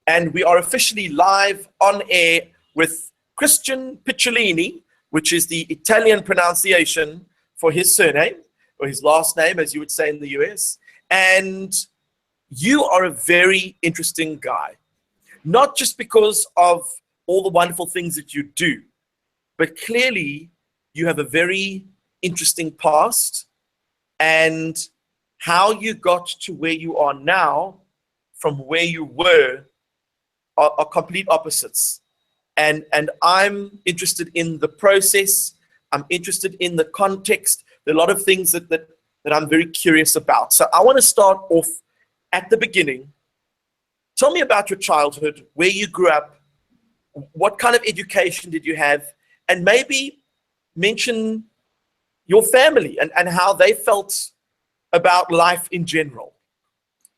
And we are officially live on air with Christian Picciolini, which is the Italian pronunciation for his surname, or his last name, as you would say in the US. And you are a very interesting guy, not just because of all the wonderful things that you do, but clearly you have a very interesting past, and how you got to where you are now from where you were are complete opposites. And I'm interested in the process. I'm interested in the context. There are a lot of things that I'm very curious about. So I want to start off at the beginning. Tell me about your childhood, where you grew up, what kind of education did you have, and maybe mention your family and how they felt about life in general.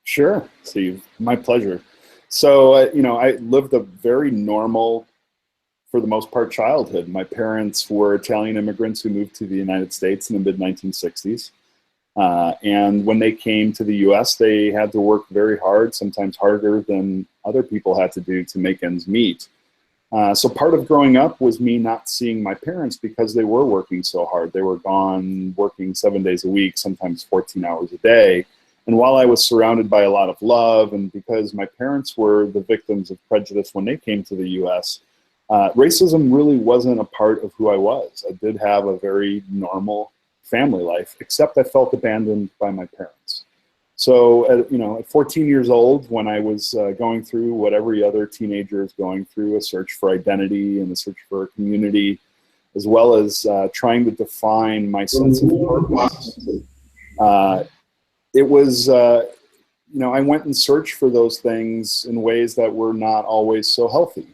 Sure, Steve. My pleasure. So, you know, I lived a very normal, for the most part, childhood. My parents were Italian immigrants who moved to the United States in the mid-1960s. And when they came to the US, they had to work very hard, sometimes harder than other people had to do to make ends meet. So part of growing up was me not seeing my parents because they were working so hard. They were gone working 7 days a week, sometimes 14 hours a day. And while I was surrounded by a lot of love, and because my parents were the victims of prejudice when they came to the US, racism really wasn't a part of who I was. I did have a very normal family life, except I felt abandoned by my parents. So, at 14 years old, when I was going through what every other teenager is going through, a search for identity and a search for a community, as well as trying to define my sense of purpose, it was, I went and searched for those things in ways that were not always so healthy.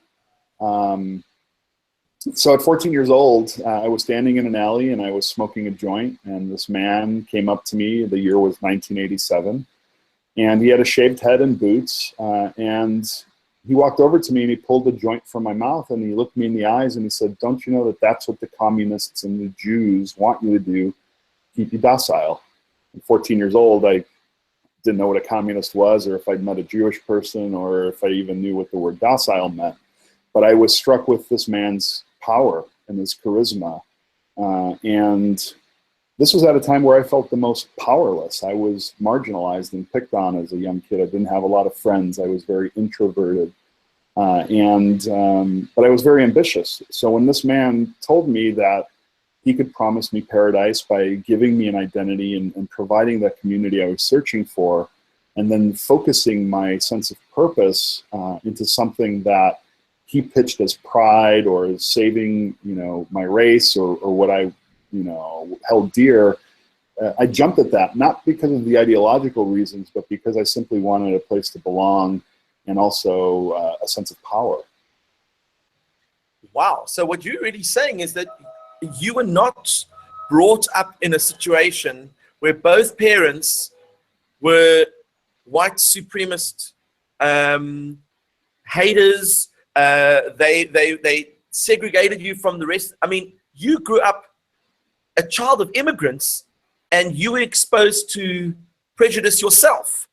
So at 14 years old, I was standing in an alley and I was smoking a joint, and this man came up to me. The year was 1987, and he had a shaved head and boots, and he walked over to me and he pulled the joint from my mouth and he looked me in the eyes and he said, "Don't you know that that's what the communists and the Jews want you to do, keep you docile?" At 14 years old, I didn't know what a communist was, or if I'd met a Jewish person, or if I even knew what the word docile meant. But I was struck with this man's power and his charisma. And this was at a time where I felt the most powerless. I was marginalized and picked on as a young kid. I didn't have a lot of friends. I was very introverted. But I was very ambitious. So when this man told me that he could promise me paradise by giving me an identity and providing that community I was searching for, and then focusing my sense of purpose into something that he pitched as pride or as saving, my race or what I, held dear, I jumped at that, not because of the ideological reasons, but because I simply wanted a place to belong and also a sense of power. Wow. So what you're really saying is that you were not brought up in a situation where both parents were white supremacist haters. They segregated you from the rest. I mean, you grew up a child of immigrants and you were exposed to prejudice yourself.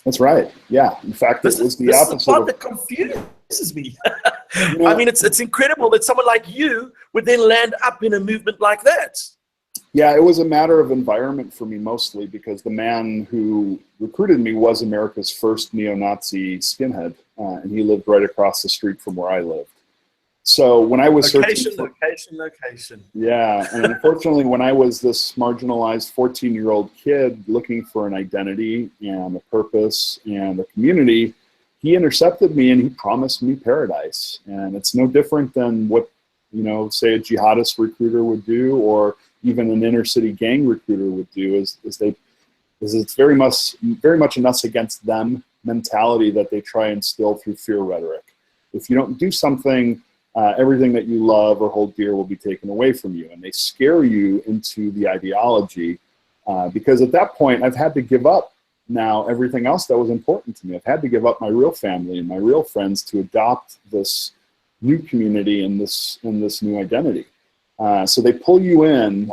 That's right. Yeah. In fact, it was the opposite. This is the part that confuses me. I mean, it's incredible that someone like you would then land up in a movement like that. Yeah, it was a matter of environment for me mostly, because the man who recruited me was America's first neo-Nazi skinhead, and he lived right across the street from where I lived. So when I was location. Yeah, and unfortunately, when I was this marginalized 14-year-old kid looking for an identity and a purpose and a community, he intercepted me and he promised me paradise. And it's no different than what, say a jihadist recruiter would do, or even an inner city gang recruiter would do. Is it's very much an us against them mentality that they try and instill through fear rhetoric. If you don't do something, everything that you love or hold dear will be taken away from you. And they scare you into the ideology, because at that point, I've had to give up now everything else that was important to me. I've had to give up my real family and my real friends to adopt this new community and this new identity. So they pull you in,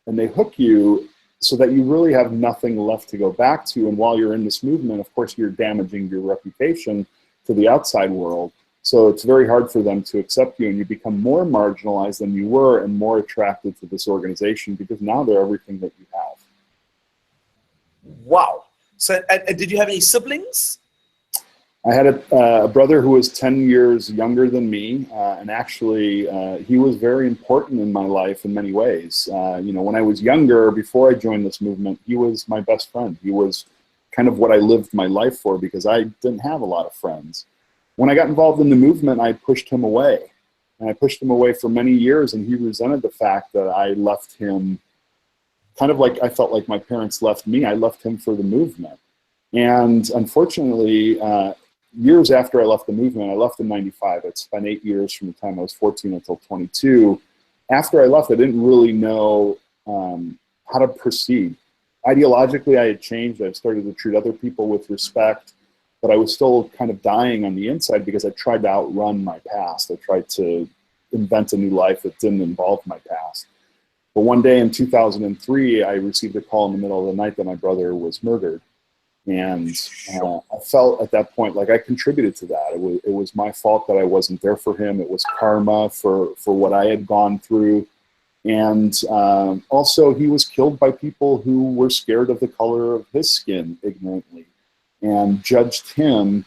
and they hook you so that you really have nothing left to go back to. And while you're in this movement, of course, you're damaging your reputation to the outside world. So it's very hard for them to accept you, and you become more marginalized than you were and more attracted to this organization because now they're everything that you have. Wow. So, and did you have any siblings? I had a brother who was 10 years younger than me, and actually he was very important in my life in many ways. You know, when I was younger, before I joined this movement, he was my best friend. He was kind of what I lived my life for because I didn't have a lot of friends. When I got involved in the movement, I pushed him away. And I pushed him away for many years, and he resented the fact that I left him kind of like I felt like my parents left me. I left him for the movement. And unfortunately, years after I left the movement, I left in '95. I'd spent 8 years from the time I was 14 until 22. After I left, I didn't really know how to proceed. Ideologically, I had changed. I started to treat other people with respect, but I was still kind of dying on the inside because I tried to outrun my past. I tried to invent a new life that didn't involve my past. But one day in 2003, I received a call in the middle of the night that my brother was murdered. And I felt at that point like I contributed to that. It was my fault that I wasn't there for him. It was karma for what I had gone through. And also he was killed by people who were scared of the color of his skin ignorantly and judged him.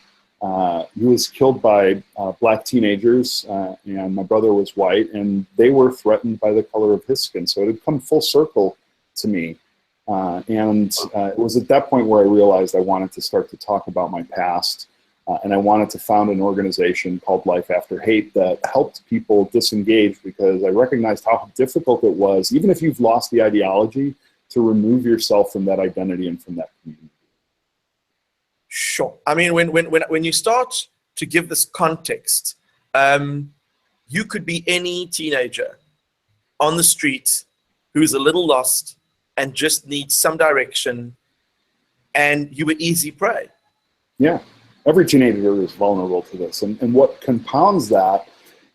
He was killed by black teenagers, and my brother was white, and they were threatened by the color of his skin. So it had come full circle to me. It was at that point where I realized I wanted to start to talk about my past, and I wanted to found an organization called Life After Hate that helped people disengage, because I recognized how difficult it was, even if you've lost the ideology, to remove yourself from that identity and from that community. Sure. I mean, when you start to give this context, you could be any teenager on the street who's a little lost and just needs some direction, and you were easy prey. Yeah, every teenager is vulnerable to this. And what compounds that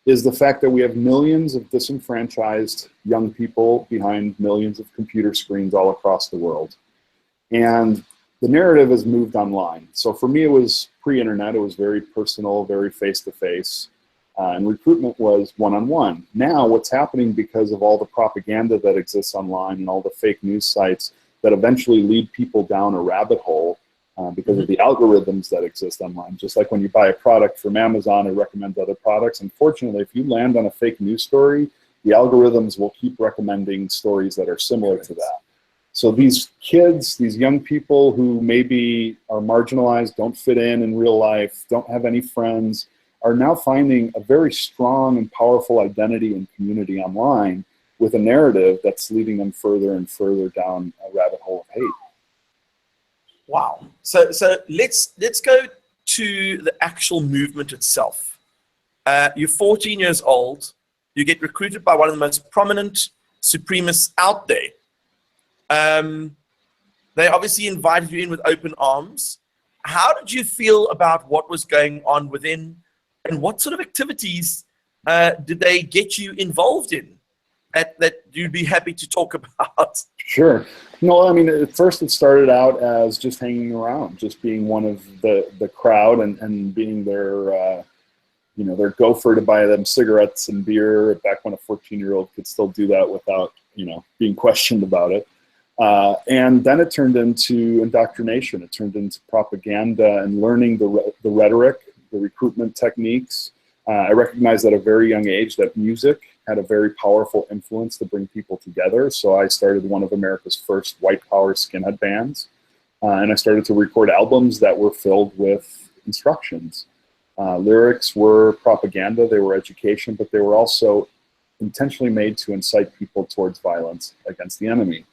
is the fact that we have millions of disenfranchised young people behind millions of computer screens all across the world. And the narrative has moved online. So for me, it was pre-internet. It was very personal, very face-to-face. And recruitment was one-on-one. Now what's happening, because of all the propaganda that exists online and all the fake news sites that eventually lead people down a rabbit hole because of the algorithms that exist online. Just like when you buy a product from Amazon, it recommends other products. Unfortunately, if you land on a fake news story, the algorithms will keep recommending stories that are similar to that. So these kids, these young people who maybe are marginalized, don't fit in real life, don't have any friends, are now finding a very strong and powerful identity and community online with a narrative that's leading them further and further down a rabbit hole of hate. Wow. So let's go to the actual movement itself. You're 14 years old. You get recruited by one of the most prominent supremacists out there. They obviously invited you in with open arms. How did you feel about what was going on within, and what sort of activities did they get you involved in that you'd be happy to talk about? Sure. No, I mean, at first it started out as just hanging around, just being one of the crowd and being their, their gopher to buy them cigarettes and beer back when a 14-year-old could still do that without, being questioned about it. And then it turned into indoctrination. It turned into propaganda and learning the rhetoric, the recruitment techniques. I recognized at a very young age that music had a very powerful influence to bring people together. So I started one of America's first white power skinhead bands. And I started to record albums that were filled with instructions. Lyrics were propaganda, they were education, but they were also intentionally made to incite people towards violence against the enemy.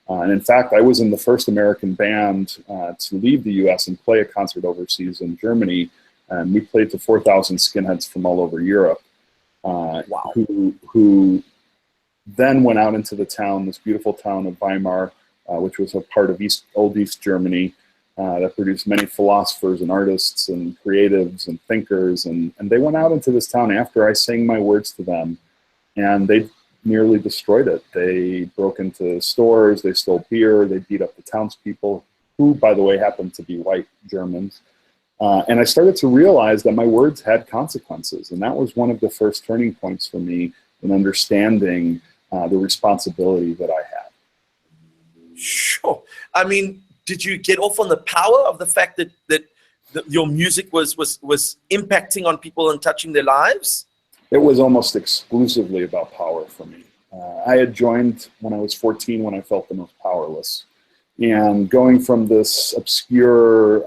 And in fact, I was in the first American band to leave the US and play a concert overseas in Germany. And we played to 4,000 skinheads from all over Europe, wow. who then went out into the town, this beautiful town of Weimar, which was a part of old East Germany, that produced many philosophers and artists and creatives and thinkers. And they went out into this town after I sang my words to them, and they nearly destroyed it. They broke into stores, they stole beer, they beat up the townspeople, who, by the way, happened to be white Germans. And I started to realize that my words had consequences. And that was one of the first turning points for me in understanding the responsibility that I had. Sure. I mean, did you get off on the power of the fact that your music was impacting on people and touching their lives? It was almost exclusively about power for me. I had joined when I was 14, when I felt the most powerless. And going from this obscure,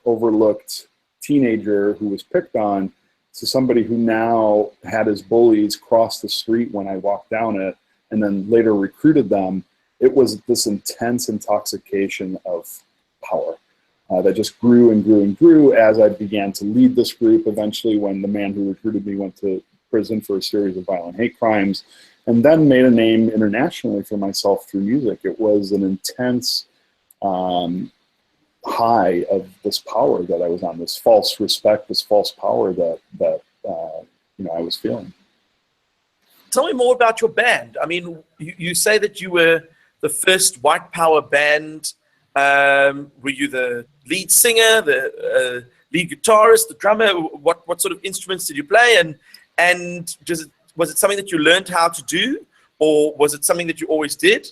overlooked teenager who was picked on to somebody who now had his bullies cross the street when I walked down it, and then later recruited them, it was this intense intoxication of power that just grew and grew and grew as I began to lead this group. Eventually, when the man who recruited me went to prison for a series of violent hate crimes, and then made a name internationally for myself through music. It was an intense high of this power that I was on, this false respect, this false power that I was feeling. Tell me more about your band. I mean, you say that you were the first white power band. Were you the lead singer, the lead guitarist, the drummer? What sort of instruments did you play? And was it something that you learned how to do, or was it something that you always did?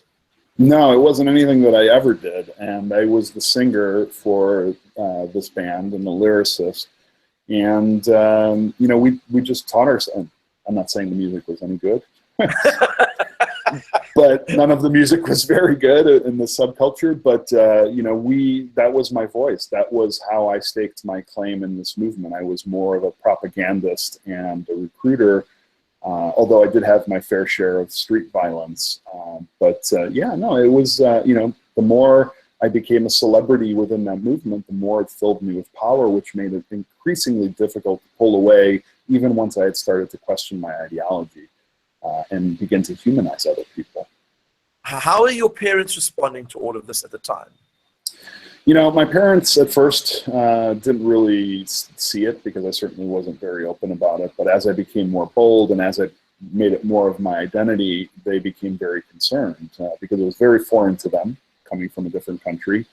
No, it wasn't anything that I ever did. And I was the singer for this band and the lyricist. And, we just taught ourselves. I'm not saying the music was any good, but none of the music was very good in the subculture. But, that was my voice. That was how I staked my claim in this movement. I was more of a propagandist and a recruiter. Although I did have my fair share of street violence. It was, the more I became a celebrity within that movement, the more it filled me with power, which made it increasingly difficult to pull away, even once I had started to question my ideology and begin to humanize other people. How are your parents responding to all of this at the time? My parents at first didn't really see it, because I certainly wasn't very open about it. But as I became more bold and as I made it more of my identity, they became very concerned because it was very foreign to them, coming from a different country.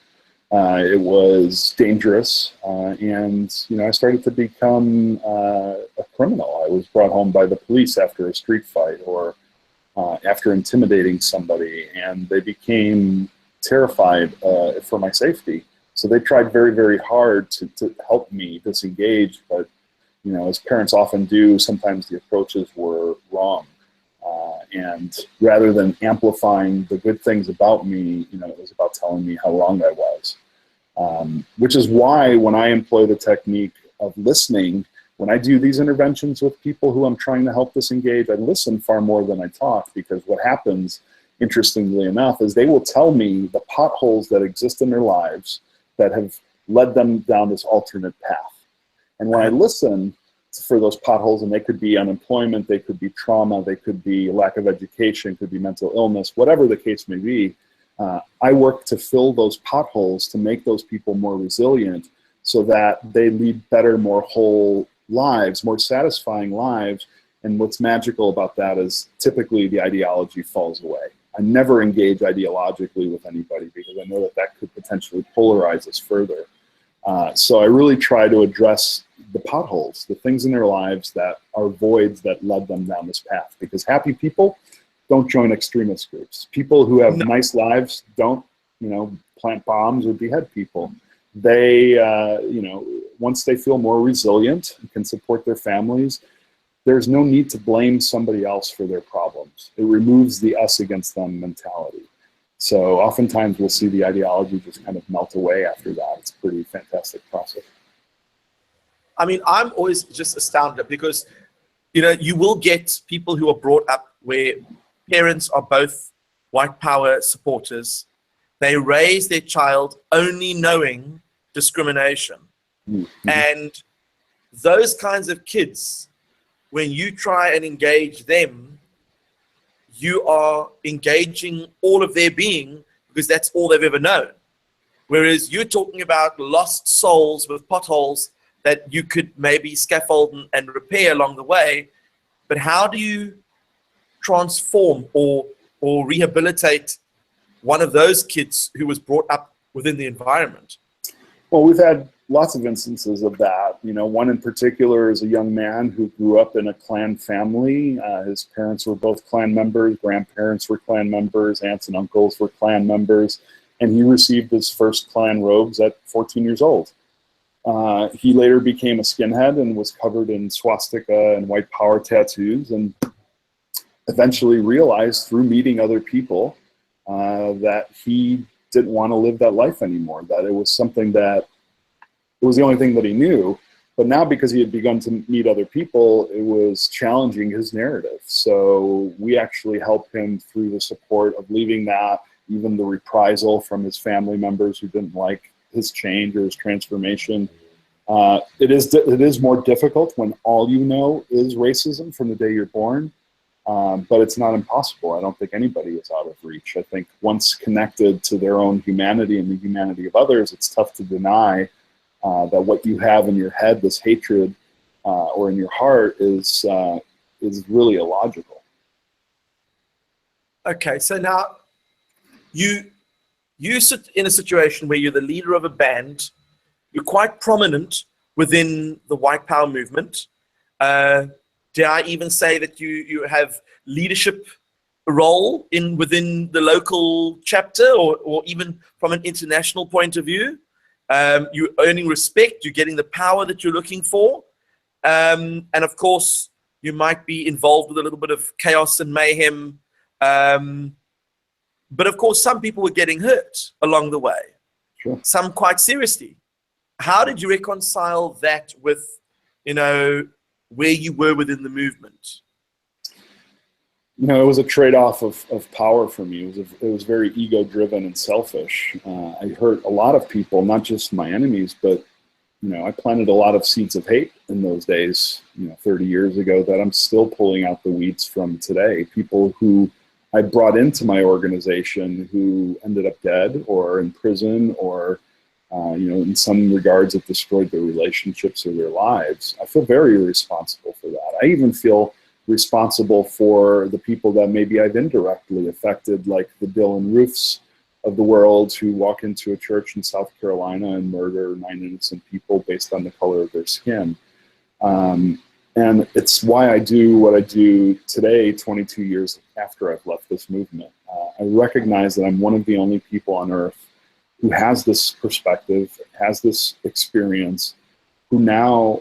It was dangerous. I started to become a criminal. I was brought home by the police after a street fight or after intimidating somebody, and they became terrified for my safety. So they tried very, very hard to help me disengage, but as parents often do, sometimes the approaches were wrong. And rather than amplifying the good things about me, it was about telling me how wrong I was. Which is why when I employ the technique of listening, when I do these interventions with people who I'm trying to help disengage, I listen far more than I talk, because what happens, interestingly enough, is they will tell me the potholes that exist in their lives that have led them down this alternate path. And when I listen for those potholes, and they could be unemployment, they could be trauma, they could be lack of education, could be mental illness, whatever the case may be, I work to fill those potholes to make those people more resilient so that they lead better, more whole lives, more satisfying lives. And what's magical about that is typically the ideology falls away. I never engage ideologically with anybody because I know that that could potentially polarize us further. So I really try to address the potholes, the things in their lives that are voids that led them down this path. Because happy people don't join extremist groups. People who have nice lives don't, plant bombs or behead people. They, once they feel more resilient and can support their families, there's no need to blame somebody else for their problems. It removes the us against them mentality. So oftentimes we'll see the ideology just kind of melt away after that. It's a pretty fantastic process. I mean, I'm always just astounded because, you will get people who are brought up where parents are both white power supporters. They raise their child only knowing discrimination. Mm-hmm. And those kinds of kids, when you try and engage them, you are engaging all of their being because that's all they've ever known. Whereas you're talking about lost souls with potholes that you could maybe scaffold and repair along the way. But how do you transform or rehabilitate one of those kids who was brought up within the environment? Well, we've had lots of instances of that. You know, one in particular is a young man who grew up in a Klan family. His parents were both Klan members, grandparents were Klan members, aunts and uncles were Klan members, and he received his first Klan robes at 14 years old. He later became a skinhead and was covered in swastika and white power tattoos, and eventually realized through meeting other people that he didn't want to live that life anymore, that it was something that, it was the only thing that he knew. But now, because he had begun to meet other people, it was challenging his narrative. So we actually helped him through the support of leaving that, even the reprisal from his family members who didn't like his change or his transformation. It is more difficult when all you know is racism from the day you're born. But it's not impossible. I don't think anybody is out of reach. I think once connected to their own humanity and the humanity of others, it's tough to deny that what you have in your head, this hatred, or in your heart, is really illogical. Okay, so now you sit in a situation where you're the leader of a band. You're quite prominent within the white power movement. Dare I even say that you have leadership role within the local chapter, or even from an international point of view? You're earning respect, you're getting the power that you're looking for. And of course, you might be involved with a little bit of chaos and mayhem. But of course, some people were getting hurt along the way, Sure. Some quite seriously. How did you reconcile that with, where you were within the movement? You know, it was a trade-off of power for me. It was very ego-driven and selfish. I hurt a lot of people, not just my enemies, but, I planted a lot of seeds of hate in those days, 30 years ago, that I'm still pulling out the weeds from today. People who I brought into my organization who ended up dead or in prison, or in some regards it destroyed their relationships or their lives. I feel very responsible for that. I even feel responsible for the people that maybe I've indirectly affected, like the Dylan Roofs of the world, who walk into a church in South Carolina and murder 9 innocent people based on the color of their skin. And it's why I do what I do today, 22 years after I've left this movement. I recognize that I'm one of the only people on earth who has this perspective, has this experience, who now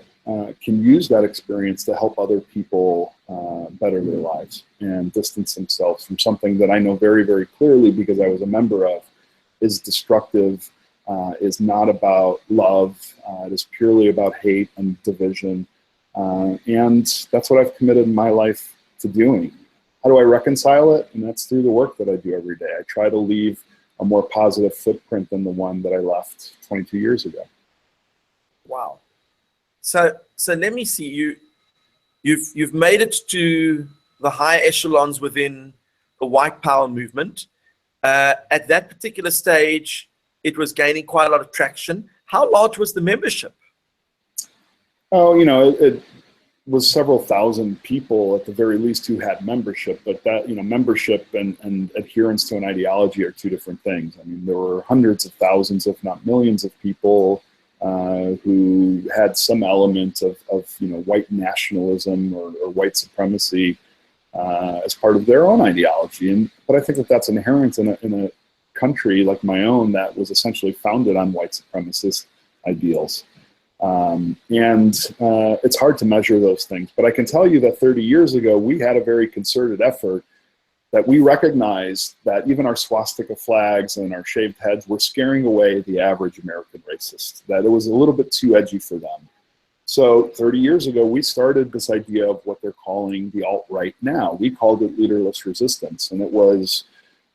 can use that experience to help other people better their lives and distance themselves from something that I know very, very clearly, because I was a member of, is destructive, is not about love, it is purely about hate and division. And that's what I've committed my life to doing. How do I reconcile it? And that's through the work that I do every day. I try to leave a more positive footprint than the one that I left 22 years ago. Wow. So let me see, you've made it to the higher echelons within the white power movement. At that particular stage, it was gaining quite a lot of traction. How large was the membership? Oh, it was several thousand people at the very least who had membership, but that, membership and adherence to an ideology are two different things. I mean, there were hundreds of thousands, if not millions, of people who had some element of white nationalism or white supremacy as part of their own ideology. But I think that that's inherent in a country like my own that was essentially founded on white supremacist ideals. It's hard to measure those things, but I can tell you that 30 years ago, we had a very concerted effort that we recognized that even our swastika flags and our shaved heads were scaring away the average American racist, that it was a little bit too edgy for them. So 30 years ago, we started this idea of what they're calling the alt-right now. We called it leaderless resistance, and it was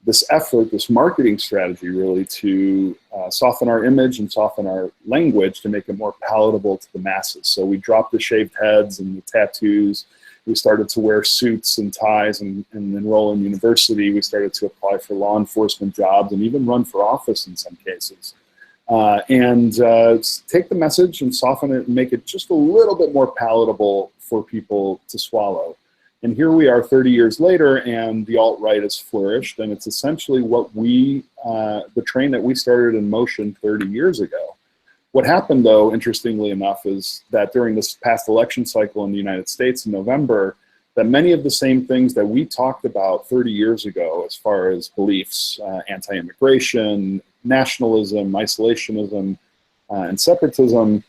this effort, this marketing strategy really, to soften our image and soften our language to make it more palatable to the masses. So we dropped the shaved heads and the tattoos. We started to wear suits and ties and enroll in university. We started to apply for law enforcement jobs and even run for office in some cases. Take the message and soften it and make it just a little bit more palatable for people to swallow. And here we are 30 years later, and the alt-right has flourished, and it's essentially what the train that we started in motion 30 years ago. What happened, though, interestingly enough, is that during this past election cycle in the United States in November, that many of the same things that we talked about 30 years ago as far as beliefs, anti-immigration, nationalism, isolationism, and separatism,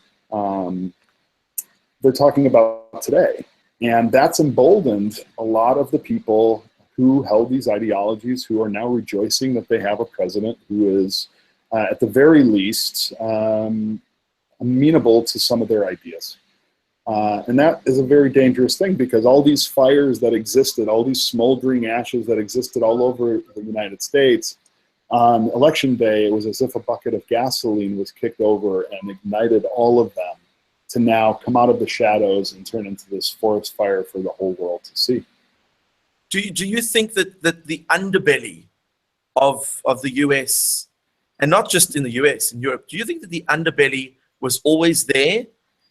they're talking about today. And that's emboldened a lot of the people who held these ideologies, who are now rejoicing that they have a president who is, at the very least, amenable to some of their ideas. And that is a very dangerous thing, because all these fires that existed, all these smoldering ashes that existed all over the United States, on election day, it was as if a bucket of gasoline was kicked over and ignited all of them to now come out of the shadows and turn into this forest fire for the whole world to see. Do you think that the underbelly of the US, and not just in the US, in Europe, do you think that the underbelly was always there?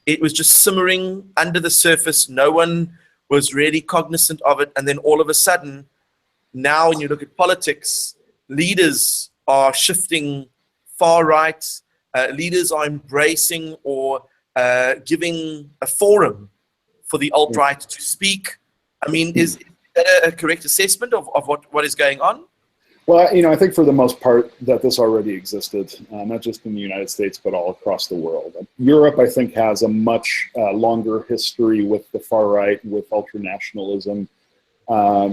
It was just simmering under the surface. No one was really cognizant of it. And then all of a sudden, now when you look at politics, leaders are shifting far right. Leaders are embracing or giving a forum for the alt-right to speak. I mean, is that a correct assessment of what is going on? Well, I think for the most part that this already existed, not just in the United States, but all across the world. Europe, I think, has a much longer history with the far right, with ultranationalism,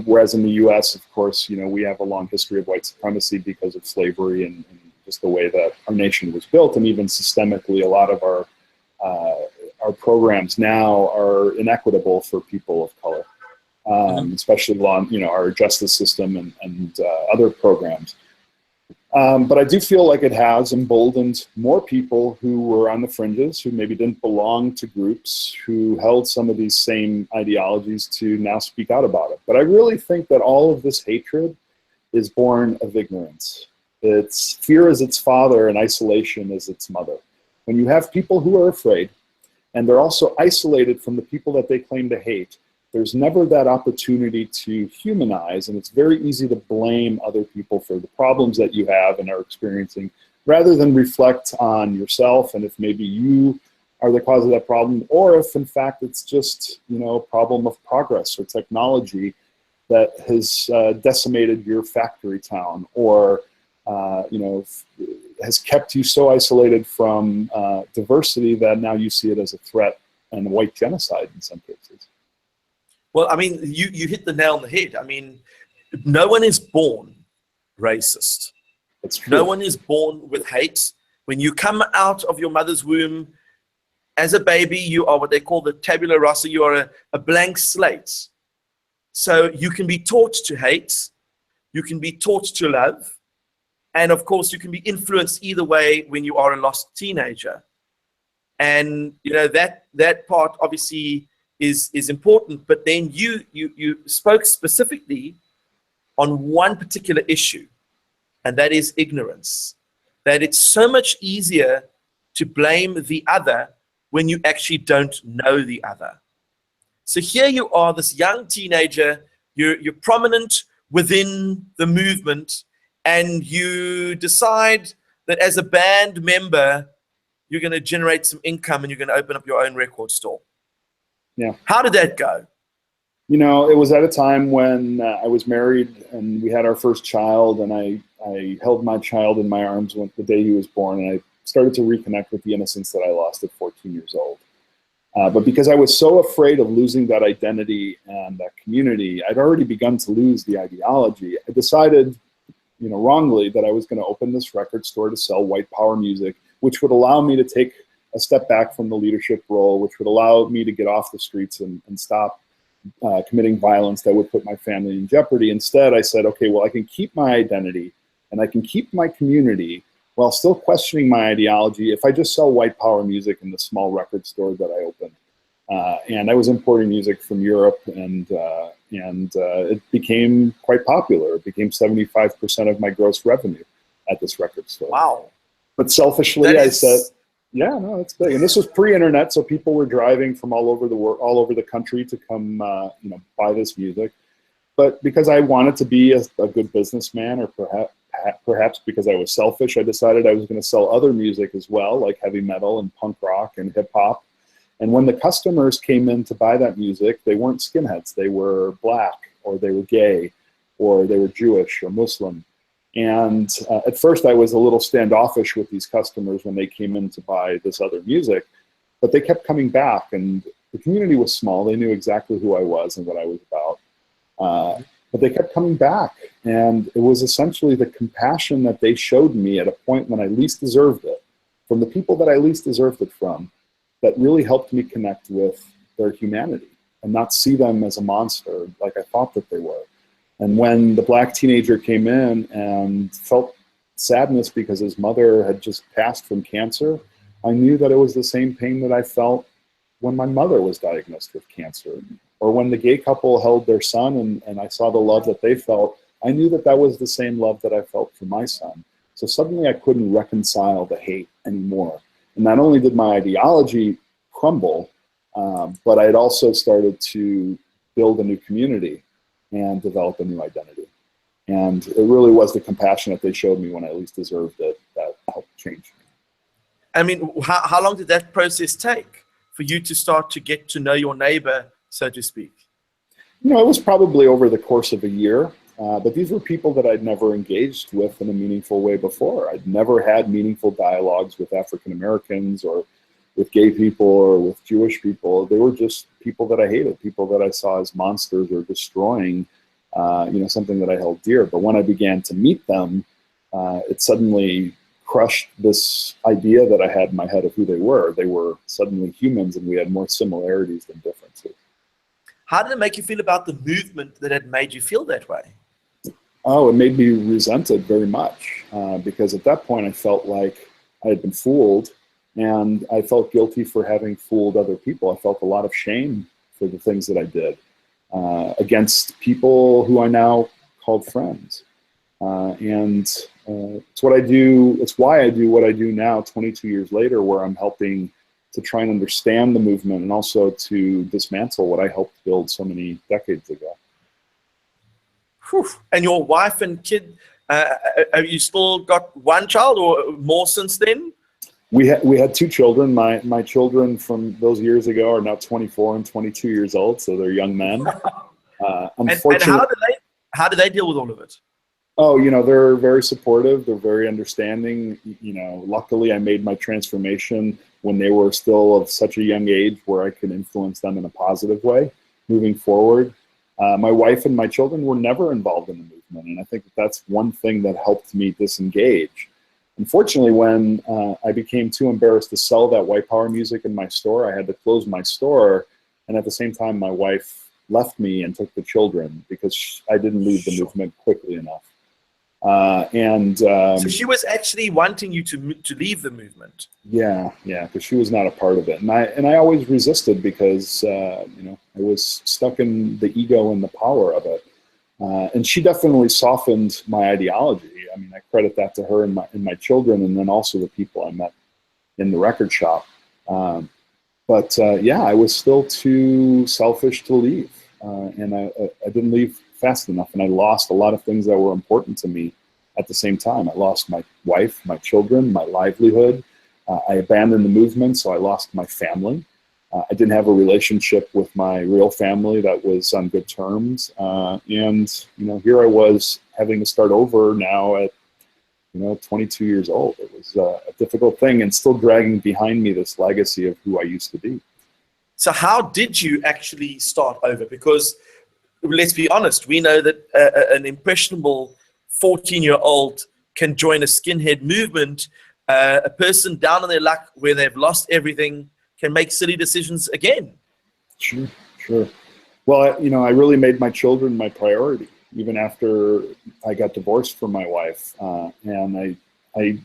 whereas in the US, of course, we have a long history of white supremacy because of slavery and just the way that our nation was built, and even systemically, a lot of our programs now are inequitable for people of color. Especially along, our justice system and other programs. But I do feel like it has emboldened more people who were on the fringes, who maybe didn't belong to groups, who held some of these same ideologies, to now speak out about it. But I really think that all of this hatred is born of ignorance. It's fear as its father and isolation as its mother. When you have people who are afraid, and they're also isolated from the people that they claim to hate, there's never that opportunity to humanize, and it's very easy to blame other people for the problems that you have and are experiencing, rather than reflect on yourself and if maybe you are the cause of that problem, or if in fact it's just a problem of progress or technology that has decimated your factory town, or has kept you so isolated from diversity that now you see it as a threat and a white genocide in some cases. Well, I mean, you hit the nail on the head. I mean, no one is born racist. That's true. No one is born with hate. When you come out of your mother's womb as a baby, you are what they call the tabula rasa. You are a blank slate. So you can be taught to hate. You can be taught to love. And of course, you can be influenced either way when you are a lost teenager. And, that part obviously is important, but then you spoke specifically on one particular issue, and that is ignorance. That it's so much easier to blame the other when you actually don't know the other. So here you are, this young teenager, you're prominent within the movement, and you decide that as a band member, you're going to generate some income and you're going to open up your own record store. Yeah. How did that go? It was at a time when I was married and we had our first child, and I held my child in my arms the day he was born, and I started to reconnect with the innocence that I lost at 14 years old. But because I was so afraid of losing that identity and that community, I'd already begun to lose the ideology. I decided, wrongly, that I was going to open this record store to sell white power music, which would allow me to take a step back from the leadership role, which would allow me to get off the streets and stop committing violence that would put my family in jeopardy. Instead, I said, okay, well, I can keep my identity and I can keep my community while still questioning my ideology if I just sell white power music in the small record store that I opened. And I was importing music from Europe, and it became quite popular. It became 75% of my gross revenue at this record store. Wow. But selfishly, I said, yeah, no, it's big. And this was pre-internet, so people were driving from all over the world, all over the country to come, buy this music. But because I wanted to be a good businessman, or perhaps because I was selfish, I decided I was going to sell other music as well, like heavy metal and punk rock and hip hop. And when the customers came in to buy that music, they weren't skinheads. They were black, or they were gay, or they were Jewish or Muslim. And at first I was a little standoffish with these customers when they came in to buy this other music, but they kept coming back, and the community was small. They knew exactly who I was and what I was about. But they kept coming back, and it was essentially the compassion that they showed me at a point when I least deserved it, from the people that I least deserved it from, that really helped me connect with their humanity and not see them as a monster like I thought that they were. And when the black teenager came in and felt sadness because his mother had just passed from cancer, I knew that it was the same pain that I felt when my mother was diagnosed with cancer. Or when the gay couple held their son and I saw the love that they felt, I knew that that was the same love that I felt for my son. So suddenly I couldn't reconcile the hate anymore. And not only did my ideology crumble, but I had also started to build a new community and develop a new identity. And it really was the compassion that they showed me when I least deserved it that helped change me. I mean, how long did that process take for you to start to get to know your neighbor, so to speak? You know, it was probably over the course of a year, but these were people that I'd never engaged with in a meaningful way before. I'd never had meaningful dialogues with African Americans or with gay people or with Jewish people. They were just people that I hated, people that I saw as monsters or destroying, something that I held dear. But when I began to meet them, it suddenly crushed this idea that I had in my head of who they were. They were suddenly humans, and we had more similarities than differences. How did it make you feel about the movement that had made you feel that way? Oh, it made me resented very much because at that point I felt like I had been fooled, and I felt guilty for having fooled other people. I felt a lot of shame for the things that I did against people who I now called friends. It's what I do. It's why I do what I do now, 22 years later, where I'm helping to try and understand the movement and also to dismantle what I helped build so many decades ago. Whew. And your wife and kid, have you still got one child or more since then? We had two children. My children from those years ago are now 24 and 22 years old, so they're young men. Unfortunately, and how do they deal with all of it? Oh, they're very supportive. They're very understanding. Luckily I made my transformation when they were still of such a young age where I could influence them in a positive way moving forward. My wife and my children were never involved in the movement, and I think that's one thing that helped me disengage. Unfortunately, when I became too embarrassed to sell that white power music in my store, I had to close my store, and at the same time my wife left me and took the children because I didn't leave the movement quickly enough. So she was actually wanting you to leave the movement. Yeah, because she was not a part of it, and I always resisted because I was stuck in the ego and the power of it. And she definitely softened my ideology. I mean, I credit that to her and my children, and then also the people I met in the record shop. I was still too selfish to leave, and I didn't leave fast enough, and I lost a lot of things that were important to me at the same time. I lost my wife, my children, my livelihood. I abandoned the movement, so I lost my family. I didn't have a relationship with my real family that was on good terms. Here I was having to start over now at 22 years old. It was a difficult thing, and still dragging behind me this legacy of who I used to be. So how did you actually start over? Because let's be honest, we know that an impressionable 14-year-old can join a skinhead movement. A person down on their luck where they've lost everything can make silly decisions again. Sure. Well, I really made my children my priority, even after I got divorced from my wife. And I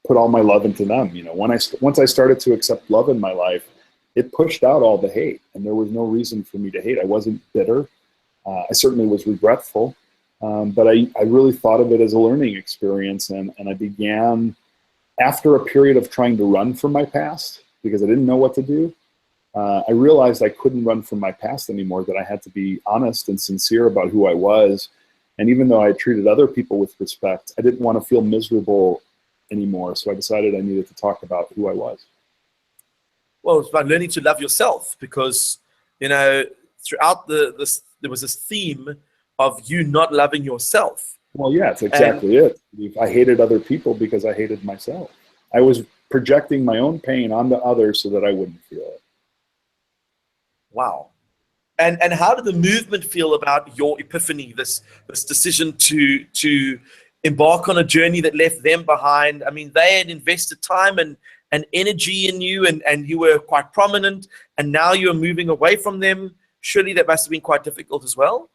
put all my love into them. Once I started to accept love in my life, it pushed out all the hate, and there was no reason for me to hate. I wasn't bitter. I certainly was regretful, but I really thought of it as a learning experience, and I began, after a period of trying to run from my past, because I didn't know what to do, I realized I couldn't run from my past anymore, that I had to be honest and sincere about who I was, And even though I treated other people with respect, I didn't want to feel miserable anymore. So I decided I needed to talk about who I was. Well, it's about learning to love yourself, because, you know, throughout this, there was this theme of you not loving yourself. Well, yeah, it's exactly it. I hated other people because I hated myself. I was projecting my own pain onto others so that I wouldn't feel it. Wow. And how did the movement feel about your epiphany, this decision to embark on a journey that left them behind? I mean, they had invested time and energy in you, and you were quite prominent, and now you're moving away from them. Surely that must have been quite difficult as well.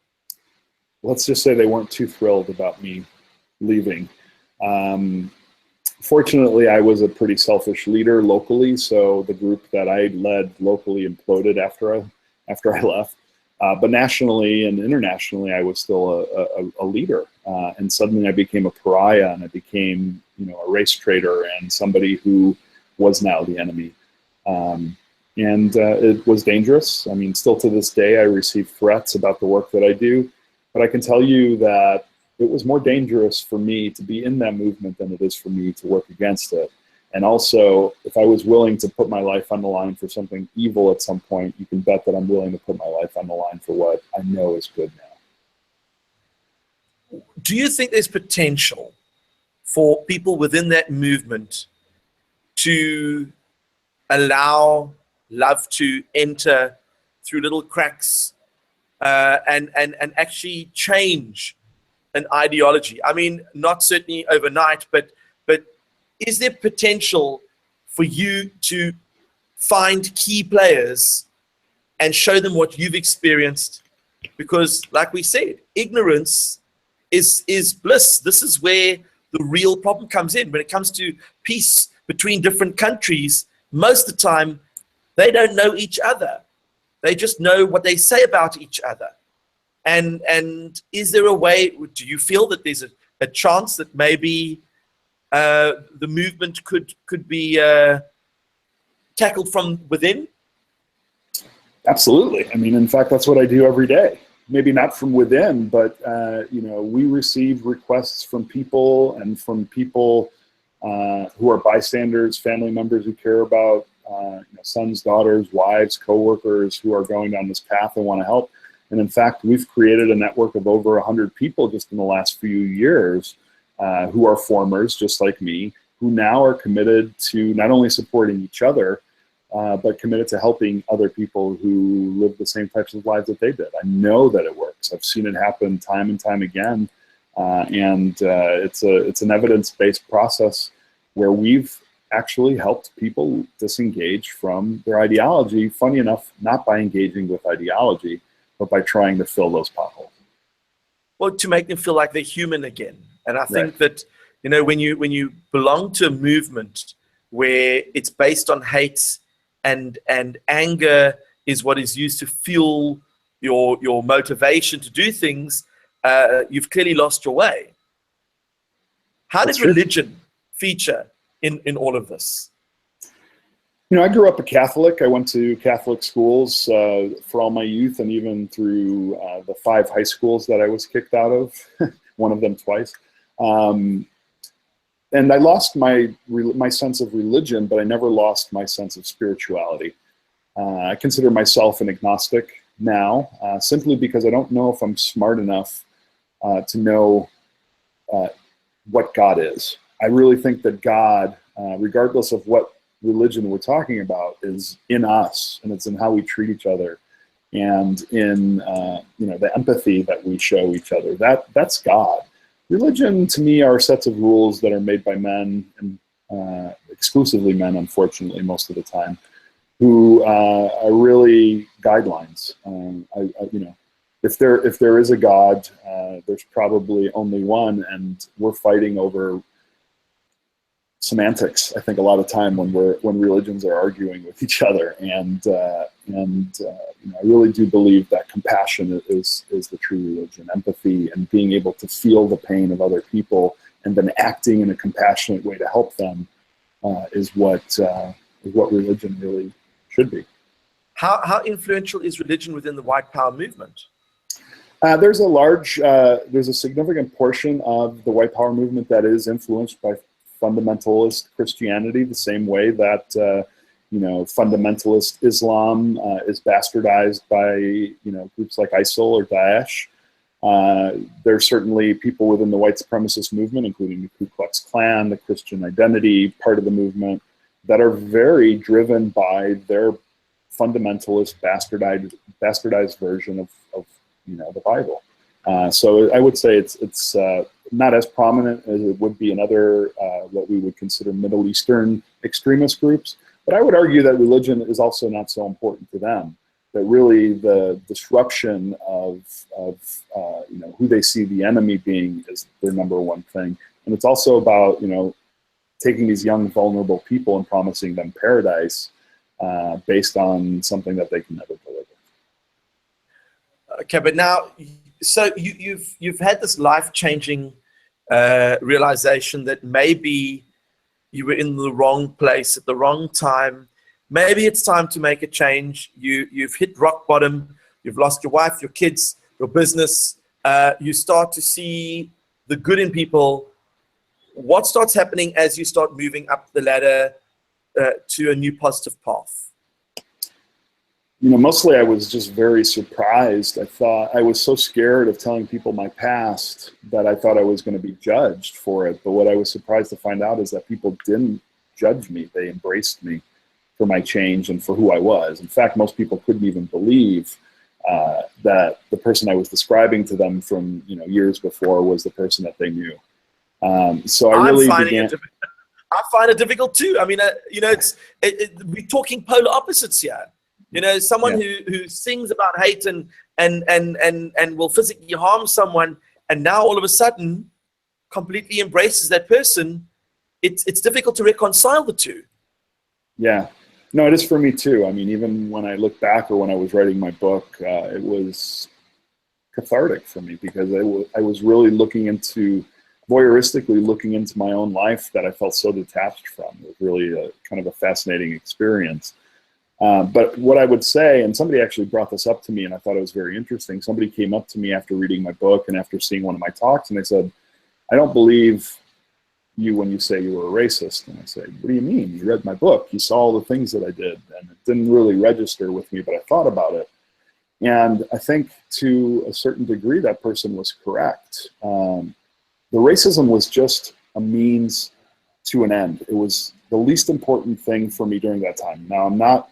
Let's just say they weren't too thrilled about me leaving. Fortunately, I was a pretty selfish leader locally, so the group that I led locally imploded after I left. But nationally and internationally, I was still a leader. And suddenly I became a pariah, and I became, you know, a race traitor and somebody who was now the enemy. And it was dangerous. I mean, still to this day, I receive threats about the work that I do. But I can tell you that it was more dangerous for me to be in that movement than it is for me to work against it. And also, if I was willing to put my life on the line for something evil at some point, you can bet that I'm willing to put my life on the line for what I know is good now. Do you think there's potential for people within that movement to allow love to enter through little cracks and actually change an ideology? I mean, not certainly overnight, but is there potential for you to find key players and show them what you've experienced? Because, like we said, ignorance is bliss. This is where the real problem comes in. When it comes to peace between different countries, most of the time, they don't know each other. They just know what they say about each other. And is there a way, do you feel that there's a chance that maybe the movement could be tackled from within? Absolutely. I mean, in fact, that's what I do every day. Maybe not from within, but you know, we receive requests from people and from people who are bystanders, family members who care about you know, sons, daughters, wives, coworkers who are going down this path and want to help. And in fact, we've created a network of over 100 people just in the last few years who are formers, just like me, who now are committed to not only supporting each other, but committed to helping other people who live the same types of lives that they did. I know that it works. I've seen it happen time and time again. It's an evidence-based process where we've actually helped people disengage from their ideology, funny enough, not by engaging with ideology, but by trying to fill those potholes. Well, to make them feel like they're human again. And I think that, you know, when you belong to a movement where it's based on hate and anger is what is used to fuel your motivation to do things, you've clearly lost your way. How did religion feature in all of this? You know, I grew up a Catholic. I went to Catholic schools for all my youth, and even through the 5 high schools that I was kicked out of, one of them twice. And I lost my sense of religion, but I never lost my sense of spirituality. I consider myself an agnostic now, simply because I don't know if I'm smart enough to know what God is. I really think that God, regardless of what religion we're talking about, is in us, and it's in how we treat each other, and in you know, the empathy that we show each other. That's God. Religion, to me, are sets of rules that are made by men, and exclusively men, unfortunately, most of the time, who are really guidelines. You know, if there is a God, there's probably only one, and we're fighting over semantics, I think, a lot of time when religions are arguing with each other. And you know, I really do believe that compassion is the true religion. Empathy and being able to feel the pain of other people and then acting in a compassionate way to help them is what religion really should be. How influential is religion within the white power movement? There's a significant portion of the white power movement that is influenced by fundamentalist Christianity, the same way that fundamentalist Islam is bastardized by groups like ISIL or Daesh. There's certainly people within the white supremacist movement, including the Ku Klux Klan, the Christian Identity part of the movement, that are very driven by their fundamentalist bastardized version of the Bible. So I would say it's not as prominent as it would be in other what we would consider Middle Eastern extremist groups. But I would argue that religion is also not so important to them. That really the disruption of who they see the enemy being is their number one thing. And it's also about taking these young vulnerable people and promising them paradise based on something that they can never deliver. Okay, but now, so you've had this life-changing realization that maybe you were in the wrong place at the wrong time. Maybe it's time to make a change. You've hit rock bottom. You've lost your wife, your kids, your business. You start to see the good in people. What starts happening as you start moving up the ladder to a new positive path? Mostly I was just very surprised. I was so scared of telling people my past that I thought I was going to be judged for it. But what I was surprised to find out is that people didn't judge me. They embraced me for my change and for who I was. In fact, most people couldn't even believe that the person I was describing to them from years before was the person that they knew. So I really began. I find it difficult too. I mean, we're talking polar opposites here. Someone who sings about hate and will physically harm someone, and now all of a sudden completely embraces that person. It's difficult to reconcile the two. Yeah, no, it is for me too. I mean, even when I look back or when I was writing my book, it was cathartic for me because I was really voyeuristically looking into my own life that I felt so detached from. It was really a kind of a fascinating experience. But what I would say, and somebody actually brought this up to me and I thought it was very interesting. Somebody came up to me after reading my book and after seeing one of my talks and they said, "I don't believe you when you say you were a racist." And I said, "What do you mean? You read my book. You saw all the things that I did." And it didn't really register with me, but I thought about it. And I think to a certain degree, that person was correct. The racism was just a means to an end. It was the least important thing for me during that time. Now, I'm not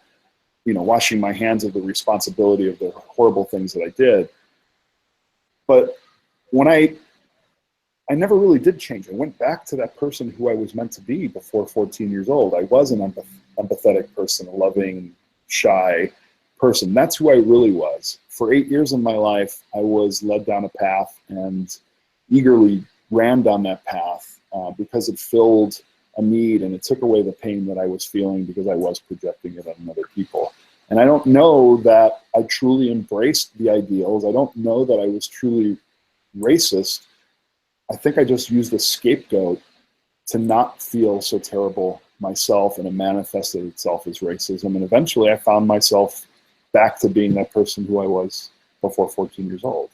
washing my hands of the responsibility of the horrible things that I did. But when I never really did change. I went back to that person who I was meant to be before 14 years old. I was an empathetic person, a loving, shy person. That's who I really was. For 8 years of my life, I was led down a path and eagerly ran down that path because it filled a need and it took away the pain that I was feeling because I was projecting it on other people. And I don't know that I truly embraced the ideals. I don't know that I was truly racist. I think I just used a scapegoat to not feel so terrible myself, and it manifested itself as racism. And eventually I found myself back to being that person who I was before 14 years old.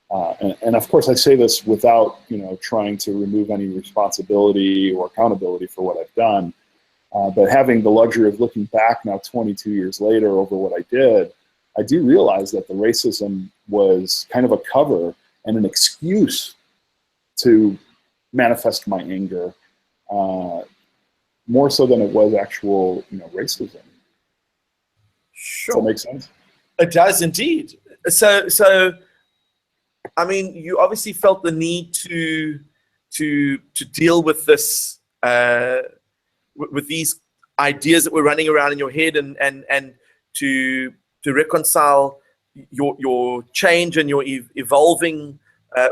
And of course I say this without trying to remove any responsibility or accountability for what I've done. But having the luxury of looking back now 22 years later over what I did, I do realize that the racism was kind of a cover and an excuse to manifest my anger, more so than it was actual racism. Sure. Does that make sense? It does indeed. So I mean, you obviously felt the need to deal with this, with these ideas that were running around in your head, and to reconcile your change and your evolving